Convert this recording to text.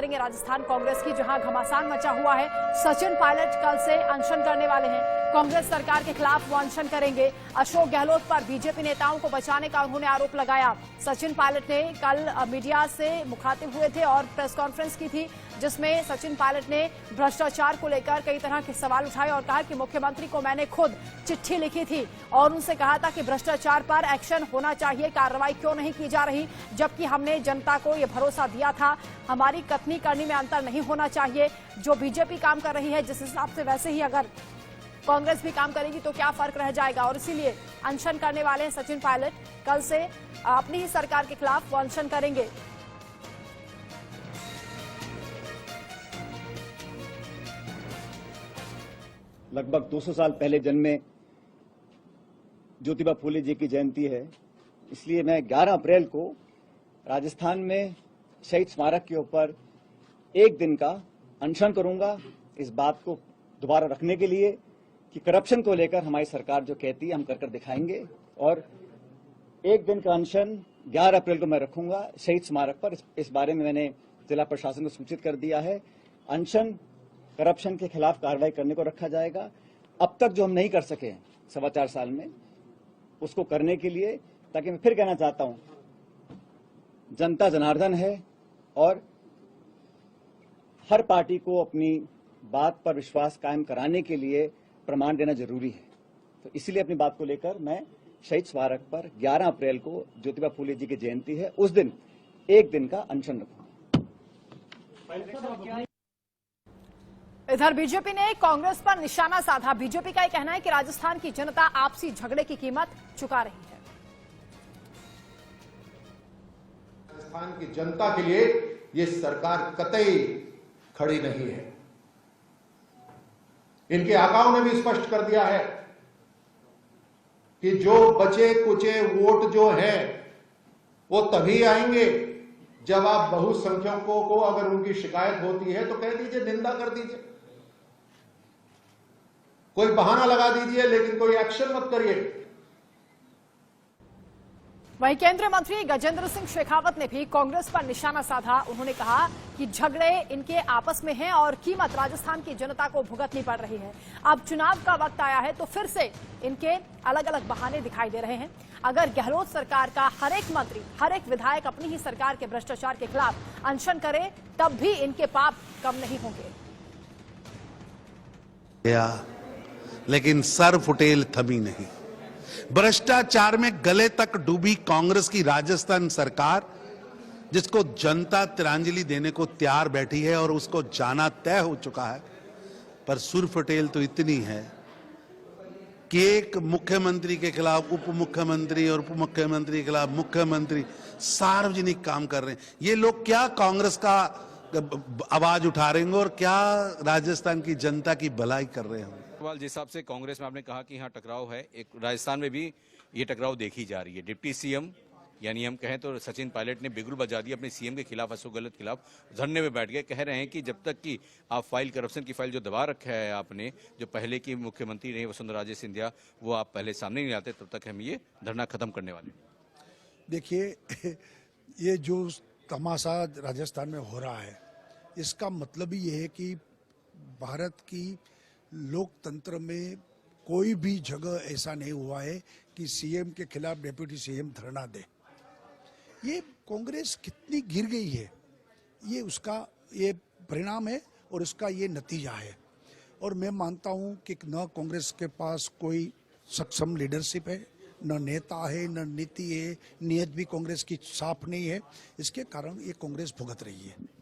करेंगे राजस्थान कांग्रेस की, जहां घमासान मचा हुआ है। सचिन पायलट कल से अनशन करने वाले हैं। कांग्रेस सरकार के खिलाफ वो अनशन करेंगे। अशोक गहलोत पर बीजेपी नेताओं को बचाने का उन्होंने आरोप लगाया। सचिन पायलट ने कल मीडिया से मुखातिब हुए थे और प्रेस कॉन्फ्रेंस की थी, जिसमें सचिन पायलट ने भ्रष्टाचार को लेकर कई तरह के सवाल उठाए और कहा कि मुख्यमंत्री को मैंने खुद चिट्ठी लिखी थी और उनसे कहा था कि भ्रष्टाचार पर एक्शन होना चाहिए, कार्रवाई क्यों नहीं की जा रही, जबकि हमने जनता को यह भरोसा दिया था। हमारी कथनी करनी में अंतर नहीं होना चाहिए। जो बीजेपी काम कर रही है जिस हिसाब से, वैसे ही अगर कांग्रेस भी काम करेगी तो क्या फर्क रह जाएगा। और इसीलिए अनशन करने वाले हैं सचिन पायलट। कल से अपनी ही सरकार के खिलाफ वो अनशन करेंगे। लगभग 200 साल पहले जन्मे ज्योतिबा फूले जी की जयंती है, इसलिए मैं 11 अप्रैल को राजस्थान में शहीद स्मारक के ऊपर एक दिन का अनशन करूंगा, इस बात को दोबारा रखने के लिए कि करप्शन को लेकर हमारी सरकार जो कहती है हम कर दिखाएंगे। और एक दिन का अनशन 11 अप्रैल को मैं रखूंगा शहीद स्मारक पर। इस बारे में मैंने जिला प्रशासन को सूचित कर दिया है। अनशन करप्शन के खिलाफ कार्रवाई करने को रखा जाएगा। अब तक जो हम नहीं कर सके 4.25 साल में, उसको करने के लिए, ताकि मैं फिर कहना चाहता हूं, जनता जनार्दन है और हर पार्टी को अपनी बात पर विश्वास कायम कराने के लिए प्रमाण देना जरूरी है। तो इसलिए अपनी बात को लेकर मैं शहीद स्मारक पर 11 अप्रैल को ज्योतिबा फूले जी की जयंती है, उस दिन एक दिन का अनशन रखूंगा। इधर बीजेपी ने कांग्रेस पर निशाना साधा। बीजेपी का यह कहना है कि राजस्थान की जनता आपसी झगड़े की कीमत चुका रही है। राजस्थान की जनता के लिए ये सरकार कतई खड़ी नहीं है। इनके आकाओं ने भी स्पष्ट कर दिया है कि जो बचे कुचे वोट जो हैं वो तभी आएंगे जब आप बहुसंख्यकों को अगर उनकी शिकायत होती है तो कह दीजिए, निंदा कर दीजिए, कोई बहाना लगा दीजिए, लेकिन कोई एक्शन मत करिए। वहीं केंद्रीय मंत्री गजेंद्र सिंह शेखावत ने भी कांग्रेस पर निशाना साधा। उन्होंने कहा कि झगड़े इनके आपस में हैं और कीमत राजस्थान की जनता को भुगतनी पड़ रही है। अब चुनाव का वक्त आया है तो फिर से इनके अलग अलग बहाने दिखाई दे रहे हैं। अगर गहलोत सरकार का हर एक मंत्री, हर एक विधायक अपनी ही सरकार के भ्रष्टाचार के खिलाफ अनशन करे, तब भी इनके पाप कम नहीं होंगे। लेकिन सर फुटेल थमी नहीं। भ्रष्टाचार में गले तक डूबी कांग्रेस की राजस्थान सरकार, जिसको जनता तिलांजलि देने को तैयार बैठी है और उसको जाना तय हो चुका है, पर सुर फटेल तो इतनी है कि एक मुख्यमंत्री के खिलाफ उप मुख्यमंत्री और उप मुख्यमंत्री के खिलाफ मुख्यमंत्री सार्वजनिक काम कर रहे हैं। ये लोग क्या कांग्रेस का आवाज उठा रहे हैं और क्या राजस्थान की जनता की भलाई कर रहे हैं। जिस हिसाब से कांग्रेस में आपने कहा कि यहाँ टकराव है, एक राजस्थान में भी ये टकराव देखी जा रही है। डिप्टी सीएम यानी हम कहें तो सचिन पायलट ने बिगुल बजा दी अपने सीएम के खिलाफ, अशोक गहलोत के खिलाफ धरने में बैठ गए। कह रहे हैं कि जब तक कि आप फाइल, करप्शन की फाइल जो दबा रखा है आपने, जो पहले की मुख्यमंत्री रही वसुंधरा राजे सिंधिया, वो आप पहले सामने नहीं आते, तब तक हम ये धरना खत्म करने वाले। देखिए, ये जो तमाशा राजस्थान में हो रहा है, इसका मतलब ये है कि भारत की लोकतंत्र में कोई भी जगह ऐसा नहीं हुआ है कि सीएम के खिलाफ डिप्टी सीएम धरना दे। ये कांग्रेस कितनी गिर गई है, ये उसका ये परिणाम है और उसका ये नतीजा है। और मैं मानता हूं कि न कांग्रेस के पास कोई सक्षम लीडरशिप है, न नेता है, न नीति है, नीयत भी कांग्रेस की साफ नहीं है। इसके कारण ये कांग्रेस भुगत रही है।